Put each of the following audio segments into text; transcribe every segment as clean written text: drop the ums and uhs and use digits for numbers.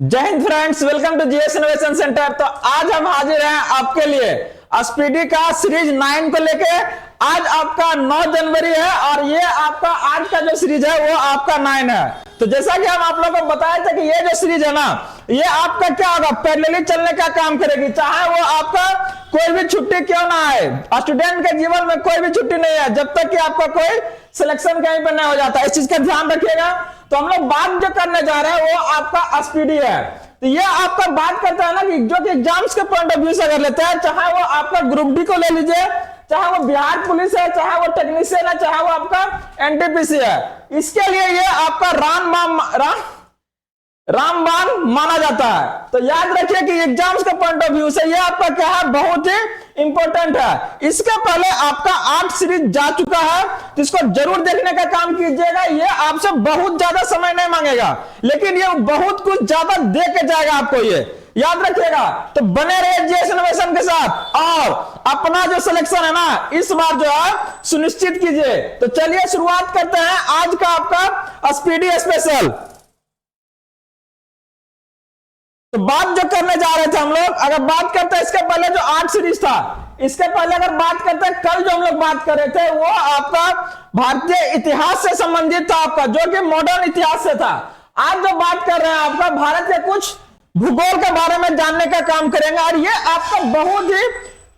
जय हिंद friends, welcome to GS innovation centre. तो आज हम हाजिर हैं आपके लिए स्पीडी का सीरीज 9 को लेके। आज आपका 9 जनवरी है और ये आपका आज का जो सीरीज है वो आपका 9 है। तो जैसा कि हम आप लोगों को बताए थे कि ये जो सीरीज है ना, ये आपका क्या होगा, पैरेलली चलने का काम करेगी, चाहे वो आपका कोई भी छुट्टी क्यों ना आए। स्टूडेंट के जीवन में कोई भी छुट्टी नहीं है जब तक कि आपका कोई सिलेक्शन कहीं पर नहीं हो जाता। इस चीज का ध्यान रखिएगा। तो हम लोग बात जो करने जा रहे हैं वो आपका स्पीडी है। तो ये आपका बात करता है ना कि जो कि एग्जाम्स के पॉइंट ऑफ व्यू से अगर लेते हैं, चाहे वो आपका ग्रुप डी को ले लीजिए, चाहे वो बिहार पुलिस है, चाहे वो टेक्नीशियन है, चाहे वो आपका एनटीपीसी है, इसके लिए ये आपका रामबाण माना जाता है। तो याद रखिए कि एग्जाम्स के पॉइंट ऑफ व्यू से ये आपका क्या है, बहुत ही इंपॉर्टेंट है। इसके पहले आपका 8 सीरीज जा चुका है, जिसको जरूर देखने का काम कीजिएगा। ये आपसे बहुत ज्यादा समय नहीं मांगेगा, लेकिन ये बहुत कुछ ज्यादा दे के जाएगा आपको, ये याद रखिएगा। तो बने रहिए जीएस इनोवेशन के साथ और अपना जो सिलेक्शन है ना, इस बार जो है सुनिश्चित कीजिए। तो चलिए शुरुआत करते हैं आज का आपका स्पीडी स्पेशल। तो बात जो करने जा रहे थे हम लोग, अगर बात करते हैं इसके पहले जो 8 सीरीज था, इसके पहले अगर बात करते हैं, कल जो हम लोग बात कर रहे थे वो आपका भारतीय इतिहास से संबंधित था, आपका जो कि मॉडर्न इतिहास से था। आज जो बात कर रहे हैं आपका भारत के कुछ भूगोल के बारे में जानने का काम करेंगे। और ये आपका बहुत ही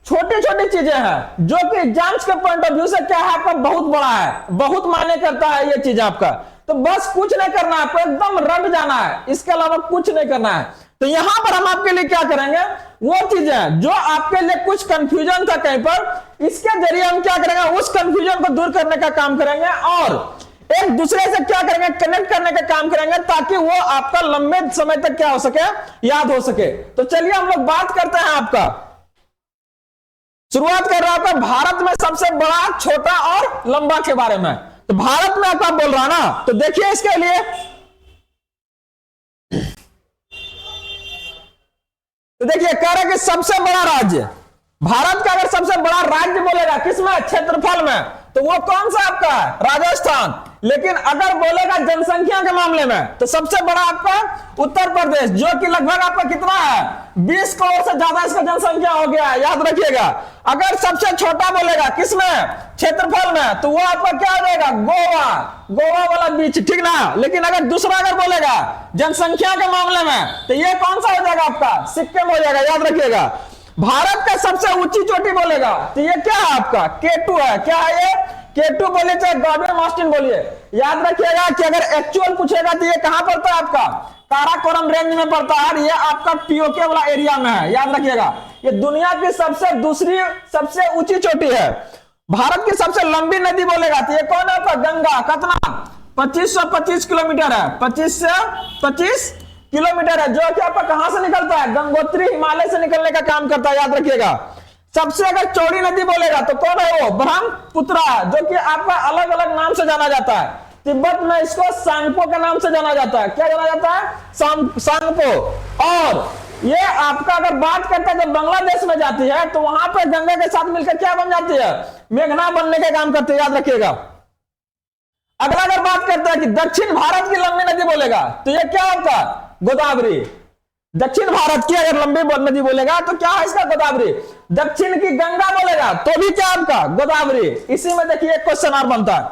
छोटी छोटी चीजें हैं जो कि एग्जाम्स के पॉइंट ऑफ व्यू से क्या है, आपका बहुत बड़ा है, बहुत मायने करता है ये चीज आपका। तो बस कुछ नहीं करना है आपको, एकदम रट जाना है, इसके अलावा कुछ नहीं करना है। तो यहां पर हम आपके लिए क्या करेंगे, वो चीजें जो आपके लिए कुछ कंफ्यूजन था कहीं पर, इसके जरिए हम क्या करेंगे, उस कंफ्यूजन को दूर करने का काम करेंगे और एक दूसरे से क्या करेंगे, कनेक्ट करने का काम करेंगे, ताकि वो आपका लंबे समय तक क्या हो सके, याद हो सके। तो चलिए हम लोग बात करते हैं आपका, शुरुआत कर रहा है आपका भारत में सबसे बड़ा, छोटा और लंबा के बारे में। तो भारत में आपका बोल रहा है ना, तो देखिए इसके लिए, तो देखिए कह रहे कि सबसे बड़ा राज्य, भारत का अगर सबसे बड़ा राज्य बोलेगा किसमें, क्षेत्रफल में, तो वो कौन सा आपका है, राजस्थान। लेकिन अगर बोलेगा जनसंख्या के मामले में, तो सबसे बड़ा आपका उत्तर प्रदेश, जो कि लगभग आपका कितना है, 20 करोड़ से ज्यादा इसका जनसंख्या हो गया है, याद रखिएगा। अगर सबसे छोटा बोलेगा किसमें, क्षेत्रफल में, तो वो आपका क्या हो जाएगा, गोवा, गोवा वाला बीच, ठीक ना। लेकिन अगर दूसरा अगर बोलेगा जनसंख्या के मामले में, तो ये कौन सा हो जाएगा आपका, सिक्किम हो जाएगा, याद रखिएगा। भारत का सबसे ऊंची चोटी बोलेगा तो ये क्या है आपका, K2 है। क्या है ये, K2 बोलिए चाहे गॉडवे माउंटेन बोलिए, याद रखिएगा कि अगर एक्चुअल पूछेगा तो ये कहां पड़ता है आपका, काराकोरम रेंज में पड़ता है, ये आपका पीओके वाला एरिया में है, याद रखिएगा। ये दुनिया की दूसरी सबसे ऊंची चोटी है। भारत की सबसे लंबी नदी बोलेगा तो ये कौन है आपका, गंगा। कितना, 2525 किलोमीटर है, 25 से 25 किलोमीटर है, जो कि आपका कहां से निकलता है, गंगोत्री हिमालय से निकलने का काम करता है, याद रखिएगा। सबसे अगर चौड़ी नदी बोलेगा तो कौन है वो, ब्रह्मपुत्र, जो कि आपका अलग अलग नाम से जाना जाता है। तिब्बत में इसको सांगपो के नाम से जाना जाता है। क्या जाना जाता है, सांगपो। और ये आपका अगर बात करते हैं जब बांग्लादेश में जाती है, तो वहां पर गंगा के साथ मिलकर क्या बन जाती है, मेघना बनने का काम करती है, याद रखिएगा। अगला अगर बात करते हैं कि दक्षिण भारत की लंबी नदी बोलेगा तो ये क्या होता है, गोदावरी। दक्षिण भारत की अगर लंबी नदी बोलेगा तो क्या है इसका, गोदावरी। दक्षिण की गंगा बोलेगा तो भी क्या आपका, गोदावरी। इसी में देखिए एक क्वेश्चन और बनता है,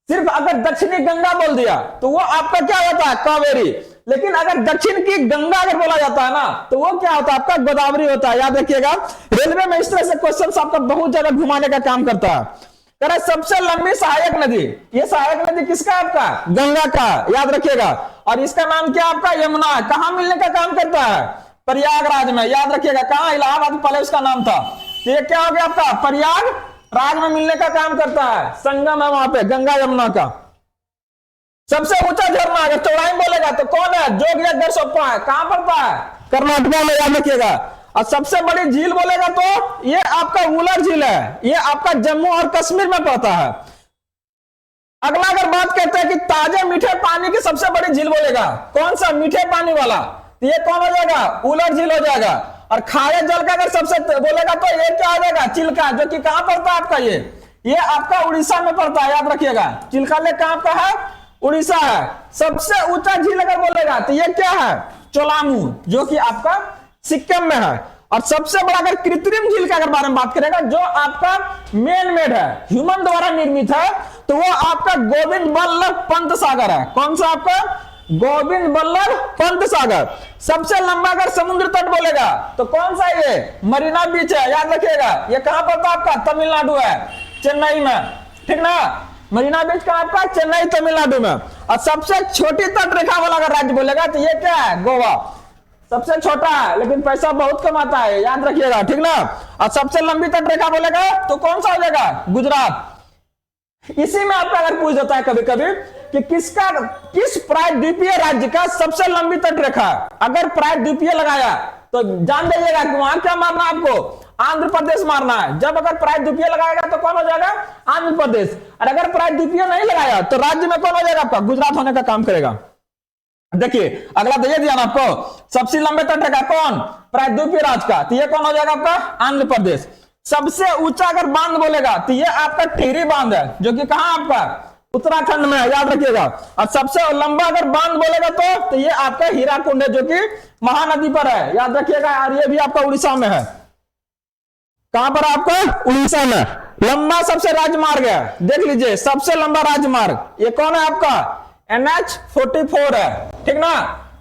सिर्फ अगर दक्षिणी गंगा बोल दिया तो वो आपका क्या होता है, कावेरी। लेकिन अगर दक्षिण की गंगा अगर बोला जाता है ना, तो वो क्या होता है आपका, गोदावरी होता है, याद रखिएगा। रेलवे में इस तरह से क्वेश्चन आपका बहुत ज्यादा घुमाने का काम करता है। सबसे लंबी सहायक नदी, ये सहायक नदी किसका आपका, गंगा का, याद रखिएगा। और इसका नाम क्या आपका, यमुना। कहां मिलने का काम करता है, प्रयागराज में, याद रखिएगा। कहां, इलाहाबाद पहले उसका नाम था, तो ये क्या हो गया आपका, प्रयागराज में मिलने का काम करता है, संगम है वहां पे गंगा यमुना का। सबसे ऊंचा झरना अगर चौड़ाई बोलेगा तो कौन है, जोगियगर सोपा है, कहां पड़ता है, कर्नाटक में, याद रखिएगा। और सबसे बड़ी झील बोलेगा तो ये आपका वुलर झील है, ये आपका जम्मू और कश्मीर में पड़ता है। अगला अगर बात करते हैं कि ताजे मीठे पानी की सबसे बड़ी झील बोलेगा, कौन सा, मीठे पानी वाला, तो ये कौन हो जाएगा, वुलर झील हो जाएगा। और खारे जल का अगर सबसे बोलेगा तो ये क्या हो जाएगा, चिल्का, जो कि कहां पड़ता है आपका, ये आपका उड़ीसा में पड़ता है, याद रखिएगा। चिल्का ले कहां का है, उड़ीसा है। सबसे ऊंचा झील अगर बोलेगा तो ये क्या है, चोलामू, जो कि आपका सिक्किम में है। और सबसे बड़ा अगर कृत्रिम झील का अगर बारे में बात करेगा, जो आपका मैन मेड है, ह्यूमन द्वारा निर्मित है, तो वो आपका गोविंद बल्लभ पंत सागर है। कौन सा आपका? गोविंद बल्लभ पंत सागर। सबसे लंबा अगर समुद्र तट बोलेगा तो कौन सा? ये मरीना बीच है, याद रखिएगा। ये कहां पर था आपका? तमिलनाडु है, चेन्नई में, ठीक ना। मरीना बीच का आपका चेन्नई तमिलनाडु में। और सबसे छोटी तट रेखा वाला अगर राज्य बोलेगा तो ये क्या है? गोवा। सबसे छोटा है लेकिन पैसा बहुत कमाता है, याद रखिएगा, ठीक ना। और सबसे लंबी तट रेखा बोलेगा तो कौन सा हो जाएगा? गुजरात। इसी में आपका अगर पूछ जाता है कभी कभी कि किस प्रायद्वीपीय राज्य का सबसे लंबी तट रेखा है, अगर प्रायद्वीपीय लगाया तो जान जाइएगा कि वहां क्या मारना है आपको? आंध्र प्रदेश मारना है। जब अगर प्रायद्वीपीय लगाएगा तो कौन हो जाएगा? आंध्र प्रदेश। और अगर प्रायद्वीपीय नहीं लगाया तो राज्य में कौन हो जाएगा आपका? गुजरात होने का काम करेगा। देखिए अगला तो ये दिया ना आपको, सबसे लंबे तट रेखा कौन? प्रायद्वीपीय राज्य का, तो ये कौन हो जाएगा आपका? आंध्र प्रदेश। सबसे ऊंचा अगर बांध बोलेगा तो ये आपका टिहरी बांध है, जो कि कहां आपका? उत्तराखंड में है, याद रखिएगा। और सबसे लंबा अगर बांध बोलेगा तो ये आपका हीराकुंड है, जो कि महानदी पर है, याद रखिएगा। और ये भी आपका उड़ीसा में है। कहां पर? आपका उड़ीसा में। लंबा सबसे राजमार्ग है, देख लीजिए, सबसे लंबा राजमार्ग ये कौन है आपका? NH-44 है, ठीक ना।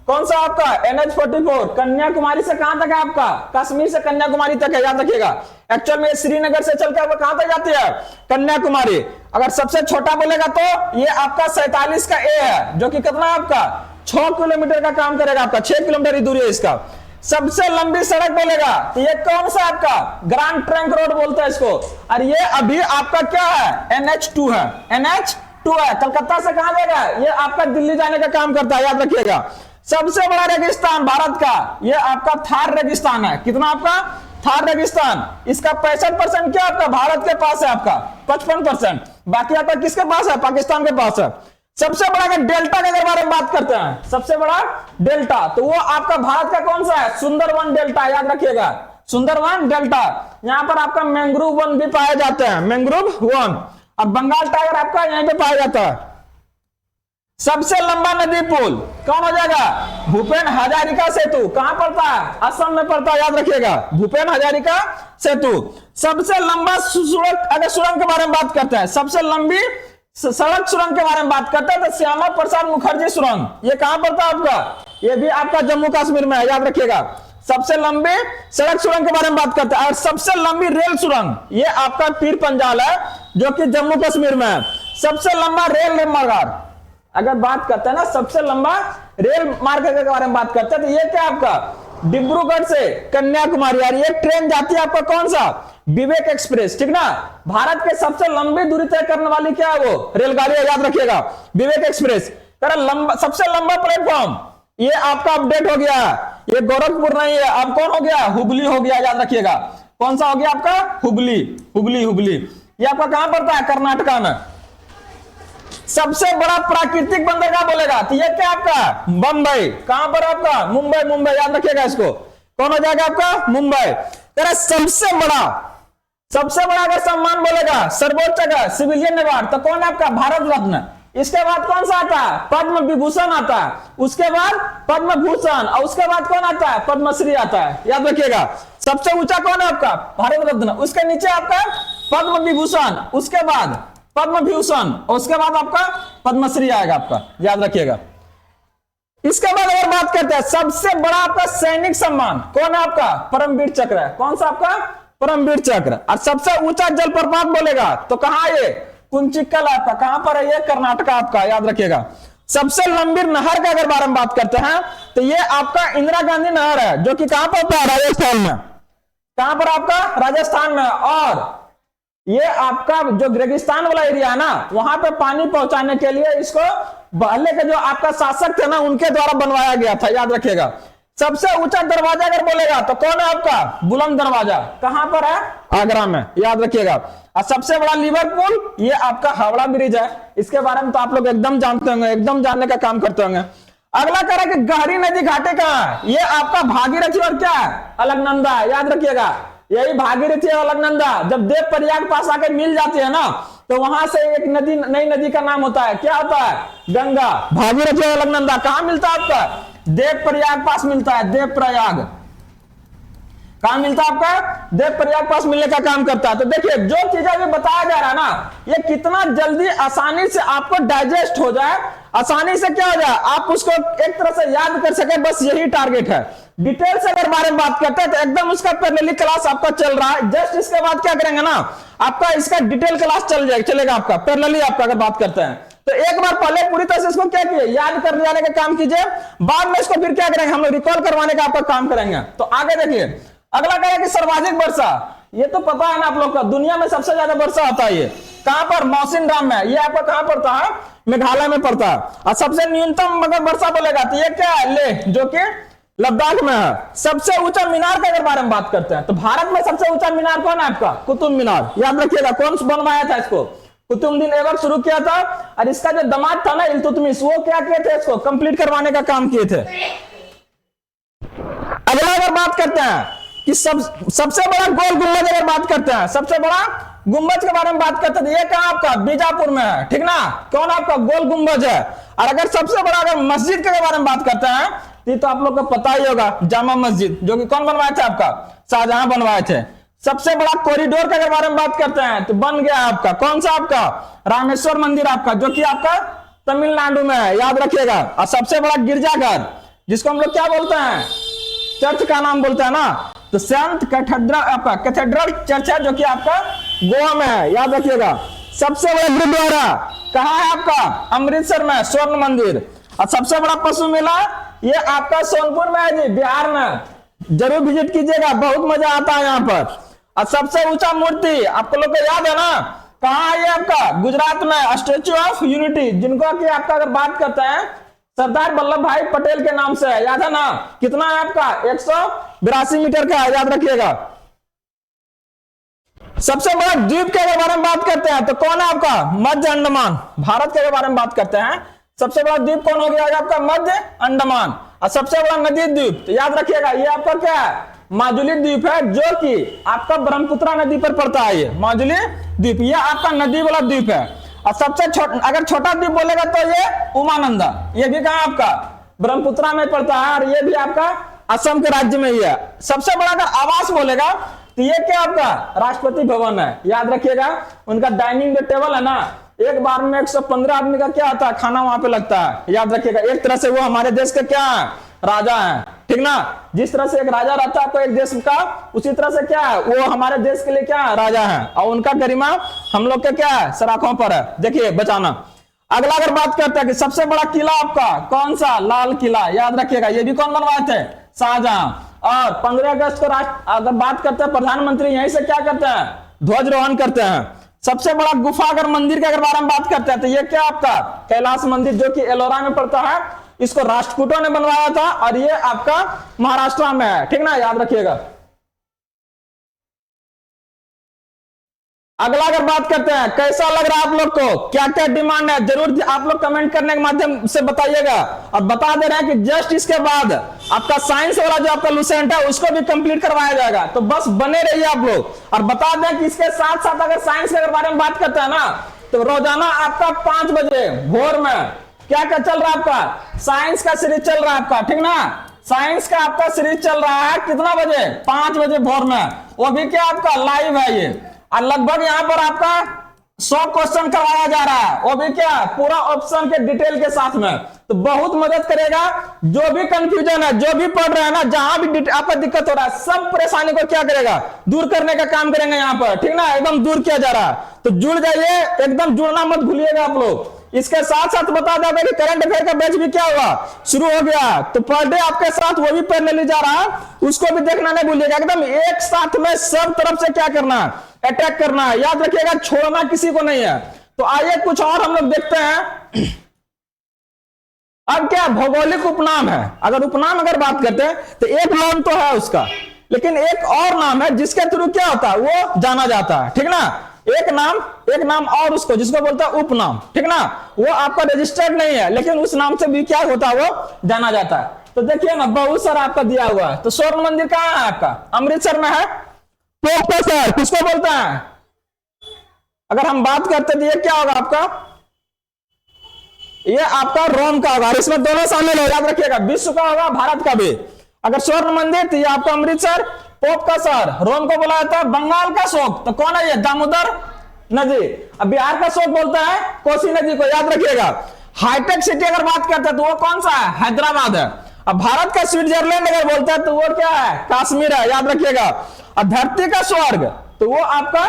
कौन सा आपका? NH-44 कन्याकुमारी से कहां तक है आपका? कश्मीर से कन्याकुमारी तक है, याद रखिएगा। एक्चुअल में श्रीनगर से चलकर कहां तक जाती है? कन्याकुमारी। अगर सबसे छोटा बोलेगा तो ये आपका 47 का ए है, जो कि कितना आपका? 6 किलोमीटर का काम करेगा आपका, 6 किलोमीटर की दूरी है इसका। सबसे लंबी सड़क बोलेगा तो ये कौन सा आपका? ग्रैंड ट्रंक रोड बोलते हैं इसको। और ये अभी आपका क्या है? NH-2 है, NH-2 है। कलकत्ता से कहां जाएगा? ये आपका दिल्ली जाने का काम करता है, याद रखिएगा। सबसे बड़ा रेगिस्तान भारत का ये आपका थार रेगिस्तान है। कितना आपका? थार रेगिस्तान। इसका 65% क्या आपका? भारत के पास है आपका, 55%। बाकी आपका किसके पास है? पाकिस्तान के पास है। सबसे बड़ा अगर डेल्टा के बारे में बात करते हैं, सबसे बड़ा डेल्टा, तो वो आपका भारत का कौन सा है? सुंदरवन डेल्टा, याद रखिएगा, सुंदरवन डेल्टा। यहां पर आपका मैंग्रोव वन भी पाए जाते हैं, मैंग्रोव वन। और बंगाल टाइगर आपका यहीं पे पाया जाता है। सबसे लंबा नदी पुल कौन हो जाएगा? भूपेन हजारिका सेतु। कहां पड़ता है? असम में पड़ता है, याद रखिएगा, भूपेन हजारिका सेतु। सबसे लंबा सुरंग, अगर सुरंग के बारे में बात करते हैं, सबसे लंबी सड़क सुरंग के बारे में बात करते हैं तो श्यामा प्रसाद मुखर्जी सुरंग, ये कहां पड़ता है आपका? ये भी आपका जम्मू कश्मीर में है, याद रखिएगा। सबसे लंबी सड़क सुरंग के बारे में बात करते हैं। और सबसे लंबी रेल सुरंग ये आपका पीर पंजाल है, जो कि जम्मू कश्मीर में है। सबसे लंबा रेल मार्ग अगर बात करते हैं ना, सबसे लंबा रेल मार्ग के बारे में बात करते हैं तो ये क्या आपका? डिब्रूगढ़ से कन्याकुमारी। यार ये ट्रेन जाती है आपका कौन सा? विवेक एक्सप्रेस, ठीक ना। भारत के सबसे लंबी दूरी तय करने वाली क्या है? वो रेलगाड़ी है, याद रखिएगा, विवेक एक्सप्रेस। सबसे लंबा प्लेटफॉर्म ये आपका अपडेट हो गया, ये गोरखपुर नहीं है, अब कौन हो गया? हुबली हो गया, याद रखिएगा। कौन सा हो गया आपका? हुबली, हुबली, हुबली। ये आपका कहां पड़ता है? कर्नाटका में। सबसे बड़ा प्राकृतिक बंदरगाह बोलेगा तो ये क्या आपका? मुंबई। कहां पर आपका? मुंबई, मुंबई, याद रखिएगा इसको। कौन हो जाएगा आपका? मुंबई। तेरा सबसे बड़ा अगर सम्मान बोलेगा, सर्वोच्च अगर सिविलियन अवार्ड, तो कौन आपका? भारत रत्न। इसके बाद कौन सा आता है? पद्म विभूषण आता है, उसके बाद पद्म भूषण, और उसके बाद कौन आता है? पद्मश्री आता है, याद रखिएगा। सबसे ऊंचा कौन है आपका? भारत रत्न। उसके नीचे आपका पद्म विभूषण, उसके बाद पद्म भूषण, और उसके बाद आपका पद्मश्री आएगा आपका, याद रखिएगा। इसके बाद अगर बात करते हैं सबसे बड़ा आपका सैनिक सम्मान कौन है आपका? परमवीर चक्र है। कौन सा आपका? परमवीर चक्र। और सबसे ऊंचा जलप्रपात बोलेगा तो कहां? ये कुंचिकल आपका। कहां पर है? ये कर्नाटका आपका, याद रखिएगा। सबसे लंबी नहर का अगर बारे में बात करते हैं तो ये आपका इंदिरा गांधी नहर है, जो कि कहां पर है? राजस्थान में। कहां पर आपका? राजस्थान में। और ये आपका जो रेगिस्तान वाला एरिया है ना, वहां पे पानी पहुंचाने के लिए इसको पहले के जो आपका शासक थे ना, उनके द्वारा बनवाया गया था, याद रखिएगा। सबसे ऊंचा दरवाजा अगर बोलेगा तो कौन है आपका? बुलंद दरवाजा। कहां पर है? आगरा में, याद रखिएगा। और सबसे बड़ा लिवरपूल ये आपका हावड़ा ब्रिज है। इसके बारे में तो आप लोग एकदम जानते होंगे, एकदम जानने का काम करते होंगे। अगला कह रहा है कि गहरी नदी घाटे कहां है? ये आपका भागीरथी और क्या है? अलकनंदा है, याद रखिएगा। यही भागीरथी और अलकनंदा जब देव प्रयाग पास आके मिल जाती है ना, तो वहां से एक नदी, नई नदी का नाम होता है, क्या होता है? गंगा। भागीरथी और अलकनंदा कहां मिलता है आपका? देव प्रयाग पास मिलता है, देव प्रयाग कहां मिलता है आपका, देव प्रयाग पास मिलने का काम करता है। तो देखिए जो चीजें अभी बताया जा रहा है ना, ये कितना जल्दी आसानी से आपको डाइजेस्ट हो जाए, आसानी से क्या हो जाए आप उसको एक तरह से याद कर सके, बस यही टारगेट है। डिटेल से अगर बारे में बात करते हैं तो एकदम उसका पैरेलली क्लास आपका चल रहा है। जस्ट इसके बाद क्या करेंगे ना, आपका इसका डिटेल क्लास चलेगा आपका पैरेलली आपका अगर बात करते हैं तो एक बार पहले पूरी तरह से इसको क्या किए, याद कर जाने का काम कीजिए, बाद में इसको फिर क्या करेंगे हम लोग रिकॉल करवाने का आपका काम करेंगे। तो आगे देखिए अगला क्या है कि सर्वाधिक वर्षा, ये तो पता है ना आप लोग का, दुनिया में सबसे ज्यादा वर्षा होता है ये कहां पर, मौसिनराम में, ये आपका कहां पड़ता है, मेघालय में पड़ता है। और सबसे न्यूनतम अगर वर्षा बोलेगा तो ये क्या है, लेह जो कि लद्दाख में है। सबसे ऊंचा मीनार के अगर बारे में बात करते हैं तो भारत में सबसे ऊंचा मीनार कौन है आपका, कुतुब मीनार, याद रखिएगा। कौन बनवाया था इसको, कुतुबुद्दीन ऐबक शुरू किया था, और इसका जो दामाद था ना इल्तुतमिश, वो क्या किए थे, इसको कंप्लीट करवाने का काम किए थे। अगला अगर बात करते हैं कि सबसे बड़ा गोल गुम्बद अगर बात करते हैं, सबसे बड़ा गुम्बद के बारे में बात करते हैं, ये कहां आपका बीजापुर में है, ठीक ना, कौन आपका गोल गुम्बद है। और अगर सबसे बड़ा अगर मस्जिद के बारे में बात करते हैं तो तो आप लोग को पता ही होगा, जामा मस्जिद, जो कि कौन बनवाए थे आपका, शाहजहां बनवाए थे। सबसे बड़ा कॉरिडोर के बारे में बात करते हैं तो बन गया आपका कौन सा, आपका रामेश्वर मंदिर आपका, जो कि आपका तमिलनाडु में है, याद रखिएगा। और सबसे बड़ा गिरजाघर जिसको हम लोग क्या बोलते हैं, चर्च का नाम बोलते हैं ना, तो सेंट कैथेड्रल आपका कैथेड्रल चर्च है, जो कि आपका गोवा में है, याद रखिएगा। सबसे बड़ा गुरुद्वारा कहां है आपका, अमृतसर में, स्वर्ण मंदिर। और सबसे बड़ा पशु मेला ये आपका सोनपुर में है जी, बिहार में, जरूर विजिट कीजिएगा, बहुत मजा आता है यहाँ पर। और सबसे ऊंचा मूर्ति आपको लोग को याद है ना, कहां है ये आपका, गुजरात में, स्टेच्यू ऑफ यूनिटी, जिनको कि आपका अगर बात करते हैं सरदार वल्लभ भाई पटेल के नाम से है, याद है ना। कितना है आपका, 182 मीटर का है, याद रखिएगा। सबसे बड़ा द्वीप के बारे में बात करते हैं तो कौन है आपका, मध्य अंडमान, भारत के बारे में बात करते हैं। सबसे बड़ा द्वीप कौन हो गया आपका, मध्य अंडमान। और सबसे बड़ा नदी द्वीप तो याद रखिएगा ये आपका क्या है, माजुली द्वीप है, जो कि आपका ब्रह्मपुत्रा नदी पर पड़ता है, ये माजुली द्वीप, ये आपका नदी वाला द्वीप है। और सबसे अगर छोटा द्वीप बोलेगा तो ये उमानंदा, ये भी कहां आपका, ब्रह्मपुत्रा में पड़ता है, और ये भी आपका असम के राज्य में ही है। सबसे बड़ा अगर आवास बोलेगा तो ये क्या आपका, राष्ट्रपति भवन है, याद रखिएगा। उनका डाइनिंग जो टेबल है ना, एक बार में 115 आदमी का क्या आता है, खाना वहां पे लगता है, याद रखिएगा। एक तरह से वो हमारे देश के क्या है, राजा है, ठीक ना। जिस तरह से एक राजा रहता है कोई एक देश का, उसी तरह से क्या है, वो हमारे देश के लिए क्या है, राजा है, और उनका गरिमा हम लोग के क्या है, सराखों पर है, देखिए बचाना। अगला अगर बात करते हैं कि सबसे बड़ा किला आपका कौन सा, लाल किला, याद रखिएगा। ये भी कौन बनवाए थे, शाहजहां। और 15 अगस्त को अगर बात करते हैं प्रधानमंत्री यहीं से क्या करते हैं, ध्वजारोहण करते हैं। सबसे बड़ा गुफा अगर मंदिर के अगर बारे में बात करते हैं तो ये क्या आपका कैलाश मंदिर, जो कि एलोरा में पड़ता है, इसको राष्ट्रकूटों ने बनवाया था, और ये आपका महाराष्ट्र में है, ठीक ना, याद रखिएगा। अगला अगर बात करते हैं कैसा लग रहा है आप लोग को, क्या क्या डिमांड है, जरूर आप लोग कमेंट करने के माध्यम से बताइएगा। और बता दे रहे हैं कि जस्ट इसके बाद आपका साइंस वाला जो आपका लुसेंट है उसको भी कंप्लीट करवाया जाएगा, तो बस बने रहिए आप लोग। और बता दें कि इसके साथ साथ अगर साइंस के बारे में बात करते हैं ना, तो रोजाना आपका 5 बजे भोर में क्या क्या चल रहा है आपका, साइंस का सीरीज चल रहा है आपका, ठीक ना। साइंस का आपका सीरीज चल रहा है कितना बजे, 5 बजे भोर में, वो भी क्या आपका लाइव है ये। और लगभग यहाँ पर आपका 100 क्वेश्चन करवाया जा रहा है, वो भी क्या पूरा ऑप्शन के डिटेल के साथ में, तो बहुत मदद करेगा। जो भी कंफ्यूजन है, जो भी पढ़ रहे हैं ना, जहां भी आपको दिक्कत हो रहा है, सब परेशानी को क्या करेगा, दूर करने का काम करेंगे यहाँ पर, ठीक ना, एकदम दूर किया जा रहा है। तो जुड़ जाइए, एकदम जुड़ना मत भूलिएगा आप लोग। इसके साथ साथ बता दें कि करंट अफेयर का बैच भी क्या हुआ, शुरू हो गया, तो पर डे आपके साथ वो भी पैरेलली जा रहा है, उसको भी देखना नहीं भूलिएगा। एकदम एक साथ में सब तरफ से क्या करना है, अटैक करना है, याद रखिएगा, छोड़ना किसी को नहीं है। तो आइए कुछ और हम लोग देखते हैं। अब क्या भौगोलिक उपनाम है, अगर उपनाम अगर बात करते हैं तो एक नाम तो है उसका, लेकिन एक और नाम है जिसके थ्रू क्या होता है, वो जाना जाता है, ठीक ना। एक नाम और उसको जिसको बोलता है उपनाम, ठीक ना, वो आपका रजिस्टर्ड नहीं है, लेकिन उस नाम से भी क्या होता है, वो जाना जाता है। तो देखिए ना, बहुत सारा आपका दिया हुआ है। तो स्वर्ण मंदिर कहां है आपका, अमृतसर में है। प्रोफेसर किसको बोलते हैं, अगर हम बात करते तो ये क्या होगा आपका, ये आपका रोम का होगा, इसमें दोनों शामिल है, याद रखिएगा। विश्व का होगा, भारत का भी। अगर स्वर्ण मंदिर तो ये आपका अमृतसर, पोप का शहर। रोम को बोला जाता है बंगाल का शोक, तो कौन है ये? दामोदर नदी। अब बिहार का शोक बोलता है कोसी नदी को, याद रखिएगा। हाईटेक सिटी अगर बात करते हैं तो वो कौन सा है? हैदराबाद है। अब भारत का स्विट्जरलैंड अगर बोलता है तो वो क्या है? कश्मीर है, याद रखिएगा। अब धरती का स्वर्ग तो वो आपका,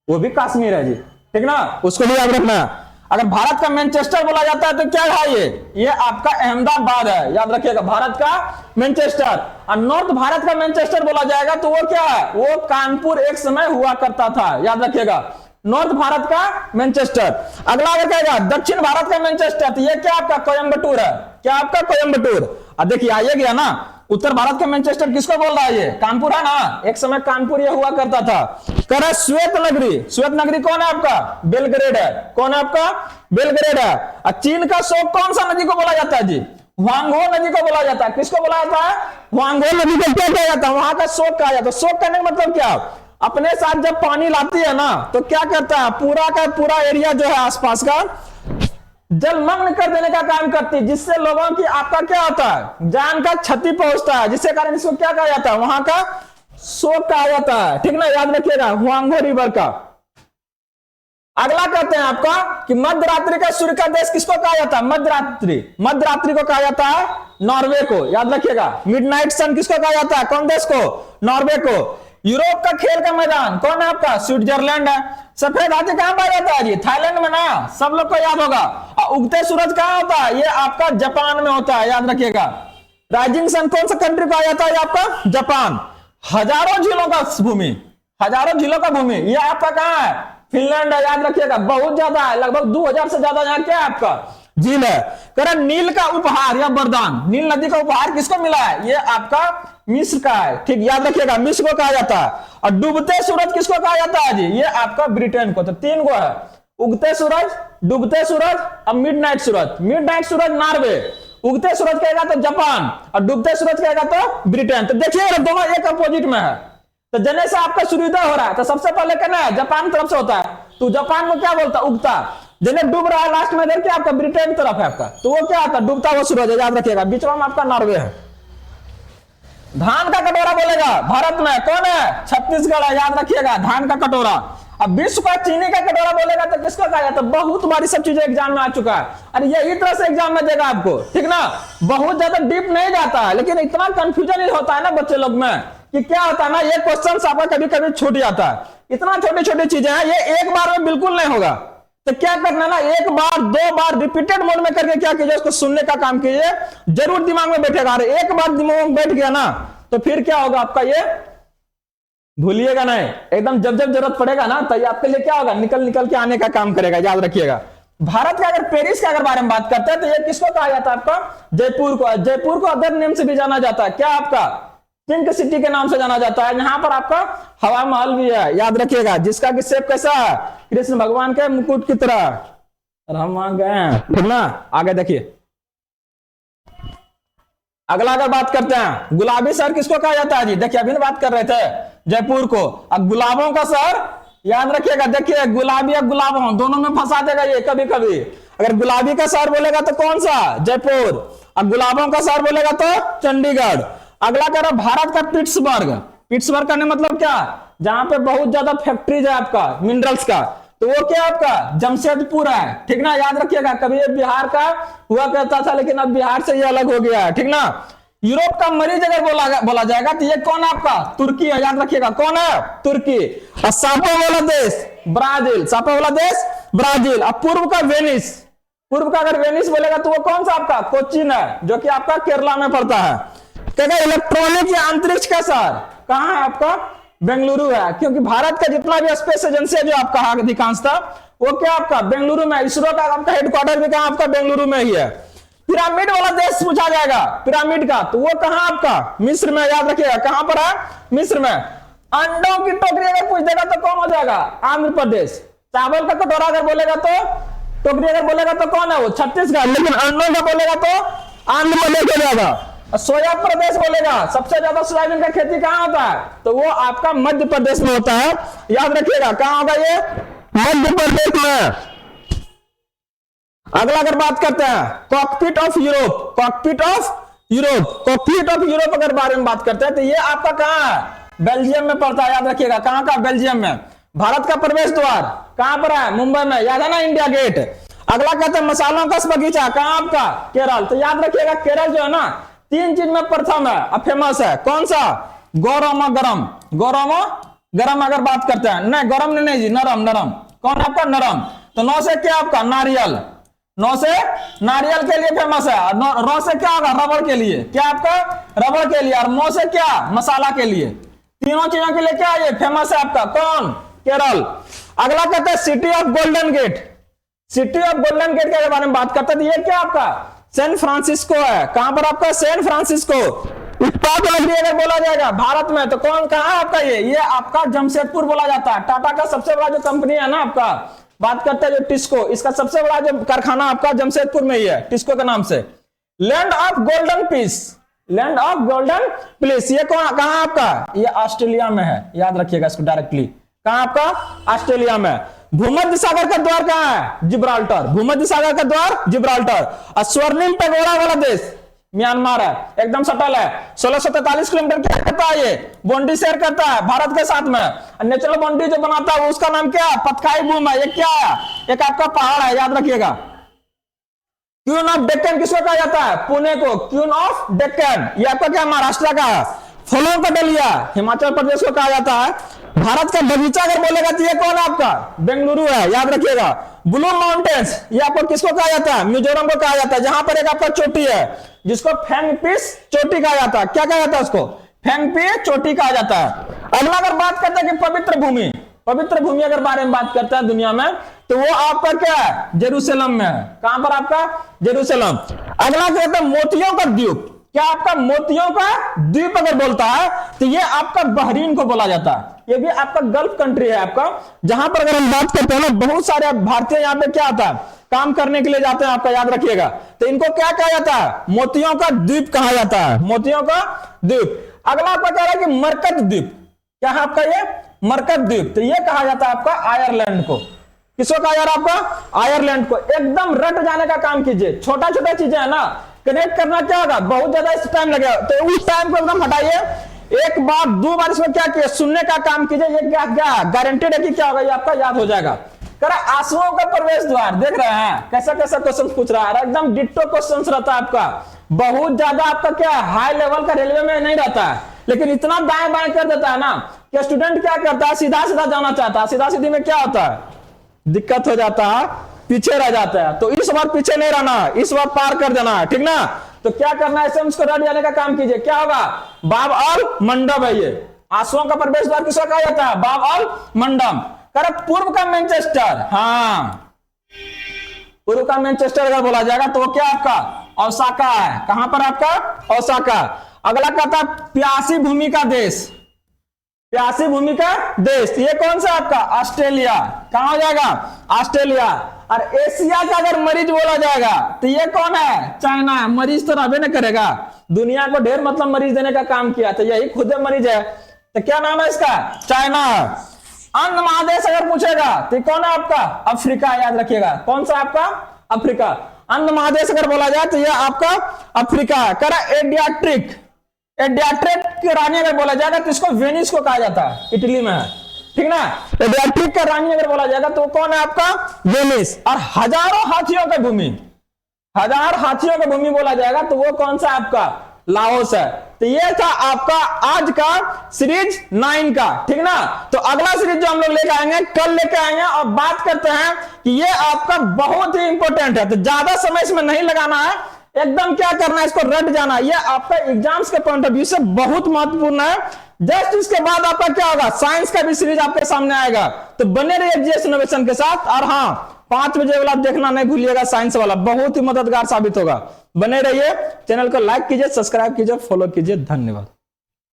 वो भी कश्मीर है जी, ठीक ना, उसको भी याद रखना। अगर भारत का मैनचेस्टर बोला जाता है तो क्या है ये आपका अहमदाबाद है, याद रखिएगा। भारत का मैनचेस्टर। और नॉर्थ भारत का मैनचेस्टर बोला जाएगा तो वो क्या है? वो कानपुर एक समय हुआ करता था, याद रखिएगा। नॉर्थ भारत का मैनचेस्टर। अगला अगर कहेगा दक्षिण भारत का मैनचेस्टर तो ये क्या आपका? कोयम्बटूर है। क्या आपका? कोयम्बटूर। अब देखिए आइए गया ना, उत्तर भारत का मैनचेस्टर किसको बोल रहा है? ये कानपुर है ना, एक समय कानपुर ये हुआ करता था। कह रहा श्वेत नगरी। श्वेत नगरी कौन है आपका? बेलग्रेड है। कौन है आपका? बेलग्रेड है। और चीन का शोक कौन सा नदी को बोला जाता है जी? वांगहो नदी को बोला जाता है। किसको बोला जाता है? वांगहो नदी को क्या कहा जाता है? वहां का शोक कहा जाता है। शोक करने का मतलब क्या? अपने साथ जब पानी लाती है ना तो क्या करता है? पूरा का पूरा एरिया जो है आसपास का जलमग्न कर देने का काम करती है, जिससे लोगों की आपका क्या होता है? जान का क्षति पहुंचता है, जिससे कारण इसको क्या कहा जाता है? वहां का शोक कहा जाता है, ठीक ना, याद रखिएगा। हुआंगहो रिवर का। अगला कहते हैं आपका कि मध्यरात्रि का सूर्य का देश किसको कहा जाता है? मध्यरात्रि। मध्यरात्रि को कहा जाता है नॉर्वे को, याद रखिएगा। मिडनाइट सन किसको कहा जाता है? कौन देश को? नॉर्वे को। यूरोप का खेल का मैदान कौन है आपका? स्विट्जरलैंड है। सफेद हाथी कहां पाया जाता है जी? थाईलैंड में ना, सब लोग को याद होगा। और उगते सूरज कहां होता है? ये आपका जापान में होता है, याद रखिएगा। राइजिंग सन कौन सा कंट्री को आ जाता है? आपका जापान। हजारों झीलों का भूमि, हजारों झीलों का भूमि ये आपका कहां है? फिनलैंड है, याद रखिएगा। बहुत ज्यादा है, लगभग 2000 से ज्यादा यहाँ क्या है आपका? झील है। करण नील का उपहार या वरदान, नील नदी का उपहार किसको मिला है? ये आपका मिस्र का है, ठीक, याद रखिएगा। मिस्र को कहा जाता है। और डूबते सूरज किसको कहा जाता है जी? ये आपका ब्रिटेन को। तो 3 गो है, उगते सूरज, डूबते सूरज और मिडनाइट सूरज। मिडनाइट सूरज नॉर्वे, उगते सूरज कहेगा तो जापान, और डूबते सूरज कहेगा तो ब्रिटेन। तो देखिए दोनों एक अपोजिट में है। तो जने से आपका सूर्योदय हो रहा है तो सबसे पहले कहना है जापान तरफ से होता है, तो जापान में क्या बोलता है? उगता। जने डूब रहा है लास्ट में देखिए आपका ब्रिटेन तरफ है आपका, तो वो क्या आता है? डूबता हुआ सूरज है, याद रखिएगा। बीच में आपका नॉर्वे है। धान का कटोरा बोलेगा भारत में कौन है? छत्तीसगढ़ है, याद रखिएगा। धान का कटोरा। अब विश्व का चीनी का कटोरा बोलेगा तो किसको कहा जाता है? बहुत बारी सब चीजें एग्जाम में आ चुका है, अरे यही तरह से एग्जाम में देगा आपको, ठीक ना। बहुत ज्यादा डीप नहीं जाता है, लेकिन इतना कंफ्यूजन होता है ना बच्चे लोग में कि क्या होता है ना, ये क्वेश्चन आपका कभी कभी छूट जाता है। इतना छोटी छोटी चीजें हैं, ये एक बार में बिल्कुल नहीं होगा। तो क्या करना ना, एक बार 2 बार रिपीटेड मोड में करके क्या कीजिए, उसको सुनने का काम कीजिए, जरूर दिमाग में बैठेगा। अरे एक बार दिमाग में बैठ गया ना तो फिर क्या होगा आपका, ये भूलिएगा नहीं। एकदम जब जब जरूरत पड़ेगा ना तो ये आपके लिए क्या होगा, निकल निकल के आने का काम करेगा, याद रखिएगा। भारत के अगर पेरिस के अगर बारे में बात करते हैं तो ये किसको कहा जाता है? आपका जयपुर को। जयपुर को अदर नेम से भी जाना जाता है, क्या आपका? पिंक सिटी के नाम से जाना जाता है। यहाँ पर आपका हवा महल भी है, याद रखिएगा, जिसका कि शेप कैसा है? कृष्ण भगवान के मुकुट की तरह। और हम वहां गए हैं, ठीक ना। आगे देखिए, अगला अगर बात करते हैं, गुलाबी शहर किसको कहा जाता है जी? देखिए अभी बात कर रहे थे जयपुर को। अब गुलाबों का शहर, याद रखिएगा। देखिए गुलाबी या गुलाबों दोनों में फंसा देगा ये कभी कभी। अगर गुलाबी का शहर बोलेगा तो कौन सा? जयपुर। अब गुलाबों का शहर बोलेगा तो चंडीगढ़। अगला कह रहा भारत का पिट्सबर्ग। पिट्सबर्ग का मतलब क्या? जहां पे बहुत ज्यादा फैक्ट्रीज है आपका मिनरल्स का, तो वो क्या आपका? जमशेदपुर है, ठीक ना, याद रखिएगा। कभी ये बिहार का हुआ करता था, लेकिन अब बिहार से ये अलग हो गया है, ठीक ना। यूरोप का मरीज अगर बोला जाएगा तो ये कौन है आपका? तुर्की है, याद रखिएगा। कौन है? तुर्की। और सांपो वाला देश ब्राजील। सांपो वाला देश ब्राजील। अब पूर्व का वेनिस। पूर्व का अगर वेनिस बोलेगा तो वो कौन सा आपका? कोचीन है, जो कि आपका केरला में पड़ता है। कहते इलेक्ट्रॉनिक या अंतरिक्ष का शहर कहां है आपका? बेंगलुरु है, क्योंकि भारत का जितना भी स्पेस एजेंसी है जो आपका अधिकांश था वो क्या आपका? बेंगलुरु में। इसरो का आपका हेडक्वार्टर भी कहां? आपका बेंगलुरु में ही है। पिरामिड वाला देश पूछा जाएगा, पिरामिड का, तो वो कहां आपका? मिस्र में, याद रखिएगा। कहां पर है? मिस्र में। अंडों की टोकरी अगर पूछ देगा तो कौन हो जाएगा? आंध्र प्रदेश। चावल का कटोरा अगर बोलेगा तो, टोकरी अगर बोलेगा तो कौन है वो? छत्तीसगढ़। लेकिन अंडों का बोलेगा तो आंध्र प्रदेश हो जाएगा। सोया प्रदेश बोलेगा, सबसे ज्यादा सोयाबीन का खेती कहां होता है? तो वो आपका मध्य प्रदेश में होता है, याद रखिएगा। कहां होगा ये? मध्य प्रदेश में। अगला अगर बात करते हैं cockpit of Europe, cockpit of Europe, cockpit of Europe अगर बारे में बात करते हैं तो ये आपका कहां है, बेल्जियम में पड़ता है, याद रखिएगा। कहां का, बेल्जियम में। भारत का प्रवेश द्वार कहां पर है, मुंबई में, याद है ना, इंडिया गेट। अगला कहते हैं मसालों का बगीचा कहां आपका, केरल। तो याद रखिएगा केरल जो है ना 3 चीज में प्रथम है और फेमस है। कौन सा, गौरव गरम, गौरव गरम अगर बात करते हैं, नहीं गरम नहीं जी, नरम, नरम। कौन आपका, नरम। तो 9 से क्या आपका, नारियल, 9 से नारियल के लिए फेमस है। रो से क्या होगा, रबड़ के लिए, क्या आपका, रबड़ के लिए। और मो से क्या, मसाला के लिए। तीनों चीजों के लिए क्या ये फेमस है आपका, कौन, केरल। अगला कहते हैं city of golden gate, city of golden gate के बारे में बात करते हैं तो ये क्या आपका, सैन फ्रांसिस्को है। कहां पर आपका, सैन फ्रांसिस्को। इस्पात नगरी अगर बोला जाएगा भारत में तो कौन, कहां आपका ये आपका जमशेदपुर बोला जाता है। टाटा का सबसे बड़ा जो कंपनी है ना आपका, बात करते हैं जो टिस्को, इसका सबसे बड़ा जो कारखाना आपका जमशेदपुर में ही है, टिस्को के नाम से। Land of golden peace, land of golden peace, ये कहां आपका, ये ऑस्ट्रेलिया में है, याद रखिएगा इसको डायरेक्टली। कहां आपका, ऑस्ट्रेलिया में। भूमध्य सागर का द्वार कहां है, जिब्राल्टर, भूमध्य सागर का द्वार जिब्राल्टर। और स्वर्णिम पैगोडा वाला देश म्यांमार है, एकदम सटल है। 1643 किलोमीटर क्या करता है, ये बाउंड्री शेयर करता है भारत के साथ में। नेचुरल बाउंड्री जो बनाता है उसका नाम क्या है, पतकाई भूमि है। ये क्या है, एक आपका पहाड़ है, याद रखिएगा। क्वीन ऑफ डेक्कन किसको कहा जाता है, पुणे को, क्वीन ऑफ डेक्कन। ये आपका क्या, महाराष्ट्र का है। फलों का डलिया हिमाचल प्रदेश को कहा जाता है। भारत का बगीचा अगर बोलेगा तो ये कौन है आपका, बेंगलुरु है, याद रखिएगा। ब्लू माउंटेन्स ये आपको किसको कहा जाता है, मिजोरम को कहा जाता है, जहां पर एक आपका चोटी है जिसको फेंगपिस चोटी कहा जाता है। क्या कहा जाता है उसको, फेंगपी चोटी कहा जाता है। अगला अगर बात करते हैं कि पवित्र भूमि, पवित्र भूमि अगर बारे में बात करते हैं दुनिया में तो वो आपका क्या है, जेरूसलम में है। कहां पर आपका, जेरूसलम। अगला कहते हैं मोतियों का द्वीप, क्या आपका मोतियों का द्वीप अगर बोलता है तो ये आपका बहरीन को बोला जाता है। ये भी आपका गल्फ कंट्री है आपका, जहां पर अगर हम बात करते हैं ना बहुत सारे भारतीय यहाँ पे क्या आता है, काम करने के लिए जाते हैं आपका, याद रखिएगा। तो इनको क्या कहा जाता है, मोतियों का द्वीप कहा जाता है, मोतियों का द्वीप। अगला आपका कह रहा है कि मरकत द्वीप, क्या है आपका ये, मरकत द्वीप। तो ये कहा जाता है आपका आयरलैंड को। किसको कहा जा रहा है आपका, आयरलैंड को। एकदम रट जाने का काम कीजिए, छोटा छोटा चीजें है ना कनेक्ट करना क्या होगा, बहुत ज्यादा इस टाइम लगेगा, तो उस टाइम को एकदम हटाइए। एक बार 2 बार इसमें क्या किया, सुनने का काम कीजिए। ये क्या क्या गारंटेड है कि क्या होगा, ये आपका याद हो जाएगा। करा आंसुओं का प्रवेश द्वार, देख रहे हैं कैसा कैसा क्वेश्चन पूछ रहा है, एकदम डिट्टो क्वेश्चन रहता है आपका। बहुत ज्यादा आपका क्या हाई लेवल का रेलवे में नहीं रहता है, लेकिन इतना दाएं बाएं कर देता है ना कि स्टूडेंट क्या करता है, सीधा सीधा जाना चाहता है, सीधा सीधी में क्या होता है, दिक्कत हो जाता है, पीछे रह जाता है। तो इस बार पीछे नहीं रहना है, इस बार पार कर देना है, ठीक ना। तो क्या करना है, इसे उसको रट जाने का काम कीजिए। क्या होगा, बाब अल मंडप है ये। आंसुओं का प्रवेश द्वार किसको कहा जाता है, बाब अल मंडप। कर पूर्व का मैनचेस्टर, हाँ पूर्व का मैनचेस्टर अगर बोला जाएगा तो वो क्या आपका ओसाका है। कहां पर आपका, ओसाका। अगला कहता है प्यासी भूमि का देश, प्यासी भूमि का देश, ये कौन सा आपका, ऑस्ट्रेलिया। कहां हो जाएगा, ऑस्ट्रेलिया। और एशिया का अगर मरीज बोला जाएगा तो ये कौन है, चाइना है। मरीज तो रहबे न करेगा, दुनिया को ढेर मतलब मरीज देने का काम किया, तो यही खुद मरीज है। तो क्या नाम है इसका, चाइना। अंध महादेश अगर पूछेगा तो कौन है आपका, अफ्रीका, याद रखिएगा। कौन सा आपका, अफ्रीका। अंध महादेश अगर बोला जाए तो यह आपका अफ्रीका है। करा एडियाट्रिक, एडियाट्रिक की रानी अगर बोला जाएगा तो इसको वेनिस को कहा जाता है, इटली में है, ठीक ना। एडियाट्रिक का रानी अगर बोला जाएगा तो कौन है आपका, वेनिस। और हजारों हाथियों की भूमि, 1000 हाथियों की भूमि बोला जाएगा तो वो कौन सा आपका, लाओस है। तो ये था आपका आज का सीरीज 9 का, ठीक ना। तो अगला सीरीज जो हम लोग लेके आएंगे कल लेके आएंगे और बात करते हैं कि ये आपका बहुत ही इंपॉर्टेंट है, तो ज्यादा समय इसमें नहीं लगाना है, एकदम क्या करना है, इसको रट जाना। ये आपका एग्जाम्स के पॉइंट ऑफ व्यू से बहुत महत्वपूर्ण है। जस्ट इसके बाद आपका क्या होगा, साइंस का भी सीरीज आपके सामने आएगा, तो बने रहिए जीएस इनोवेशन के साथ। और हाँ 5 बजे वाला देखना नहीं भूलिएगा, साइंस वाला बहुत ही मददगार साबित होगा। बने रहिए, चैनल को लाइक कीजिए, सब्सक्राइब कीजिए, फॉलो कीजिए। धन्यवाद।